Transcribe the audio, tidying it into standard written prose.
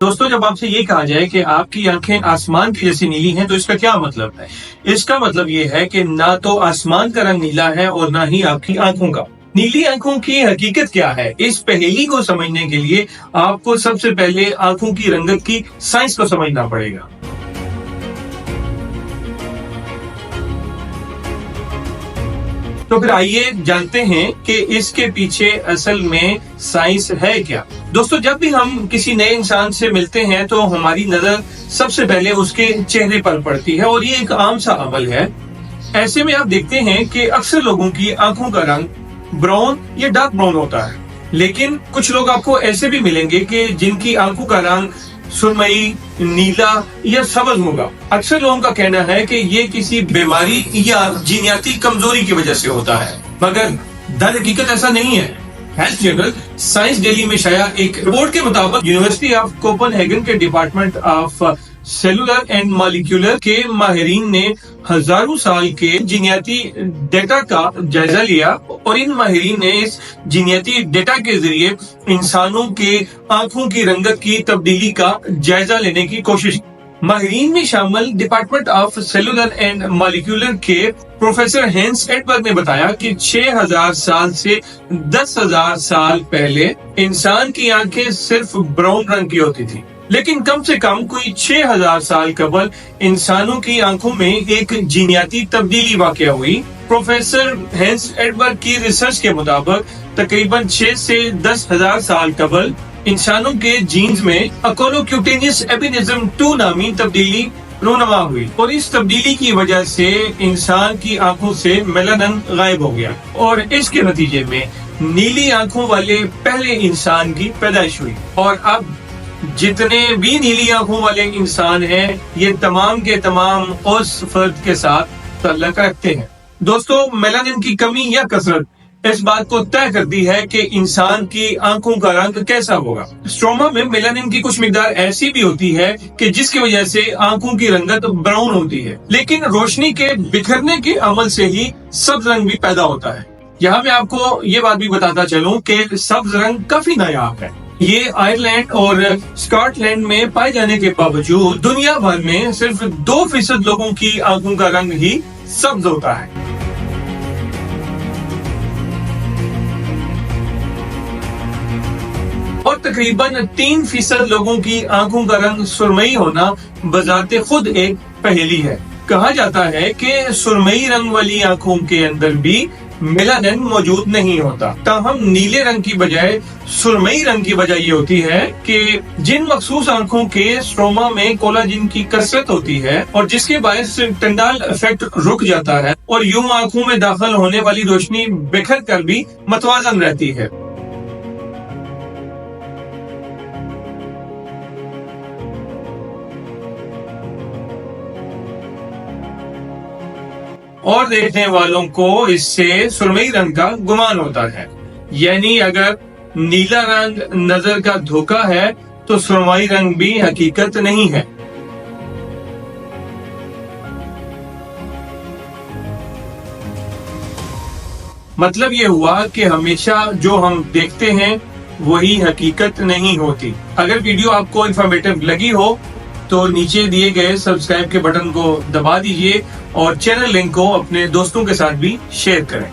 दोस्तों, जब आपसे ये कहा जाए कि आपकी आंखें आसमान की जैसी नीली हैं तो इसका क्या मतलब है? इसका मतलब ये है कि ना तो आसमान का रंग नीला है और ना ही आपकी आंखों का। नीली आंखों की हकीकत क्या है? इस पहेली को समझने के लिए आपको सबसे पहले आंखों की रंगत की साइंस को समझना पड़ेगा। तो फिर आइए जानते हैं कि इसके पीछे असल में साइंस है क्या। दोस्तों, जब भी हम किसी नए इंसान से मिलते हैं तो हमारी नजर सबसे पहले उसके चेहरे पर पड़ती है और ये एक आम सा अमल है। ऐसे में आप देखते हैं कि अक्सर लोगों की आंखों का रंग ब्राउन या डार्क ब्राउन होता है, लेकिन कुछ लोग आपको ऐसे भी मिलेंगे कि जिनकी आंखों का रंग सुरमई, नीला या सब्ज होगा। अक्सर लोगों का कहना है कि ये किसी बीमारी या जीनियाती कमजोरी की वजह से होता है, मगर दर हकीकत ऐसा नहीं है। हेल्थ जर्नल साइंस डेली में शाया एक रिपोर्ट के मुताबिक यूनिवर्सिटी ऑफ कोपेनहेगन के department of cellular and molecular के माहिरीन ने हजारों साल के जीनियाती डेटा का जायजा लिया और इन माहिरीन ने इस जीनियाती डेटा के जरिए इंसानों के आंखों की रंगत की तब्दीली का जायजा लेने की कोशिश की। माहिरीन में शामिल department of cellular and molecular के प्रोफेसर हेंस एडबर्ग ने बताया कि 6000 साल से 10,000 साल पहले इंसान की आंखें सिर्फ ब्राउन रंग की होती थी, लेकिन कम से कम कोई 6000 साल कबल इंसानों की आंखों में एक जीनियाती तब्दीली वाक़या हुई। प्रोफेसर हेंस एडबर्ग की रिसर्च के मुताबिक तकरीबन 6 से 10,000 साल कबल इंसानों के जीन्स में अकोलोक्यूटेनियस एल्बिनिज्म 2 नामी तब्दीली रोनमा हुई और इस तब्दीली की वजह से इंसान की आंखों से मेलानिन गायब हो गया और इसके नतीजे में नीली आंखों वाले पहले इंसान की पैदाइश हुई। और अब जितने भी नीली आंखों वाले इंसान हैं, ये तमाम के तमाम उस फर्द के साथ ताल्लुक रखते हैं। दोस्तों, मेलानिन की कमी या कसरत इस बात को तय करती है कि इंसान की आंखों का रंग कैसा होगा। स्ट्रोमा में मेलानिन की कुछ मिकदार ऐसी भी होती है कि जिसकी वजह से आंखों की रंगत ब्राउन होती है, लेकिन रोशनी के बिखरने के अमल से ही सब्ज रंग भी पैदा होता है। यहाँ मैं आपको ये बात भी बताता चलूं कि सब्ज रंग काफी नायाब है। ये आयरलैंड और स्कॉटलैंड में पाए जाने के बावजूद दुनिया भर में सिर्फ 2% लोगों की आंखों का रंग ही सब्ज होता है। और तकरीबन 3% लोगों की आंखों का रंग सुरमई होना बजाते खुद एक पहेली है। कहा जाता है कि सुरमई रंग वाली आंखों के अंदर भी मेलानिन मौजूद नहीं होता। ताहम नीले रंग की बजाय सुरमई रंग की वजह ये होती है कि जिन मखसूस आंखों के स्ट्रोमा में कोलाजिन की कसरत होती है और जिसके बायस टंडाल इफेक्ट रुक जाता है और यूं आंखों में दाखिल होने वाली रोशनी बिखर कर भी मतवाजन रहती है। और देखने वालों को इससे सुरमई रंग का गुमान होता है। यानी अगर नीला रंग नजर का धोखा है तो सुरमई रंग भी हकीकत नहीं है। मतलब ये हुआ कि हमेशा जो हम देखते हैं वही हकीकत नहीं होती। अगर वीडियो आपको इंफॉर्मेटिव लगी हो तो नीचे दिए गए सब्सक्राइब के बटन को दबा दीजिए और चैनल लिंक को अपने दोस्तों के साथ भी शेयर करें।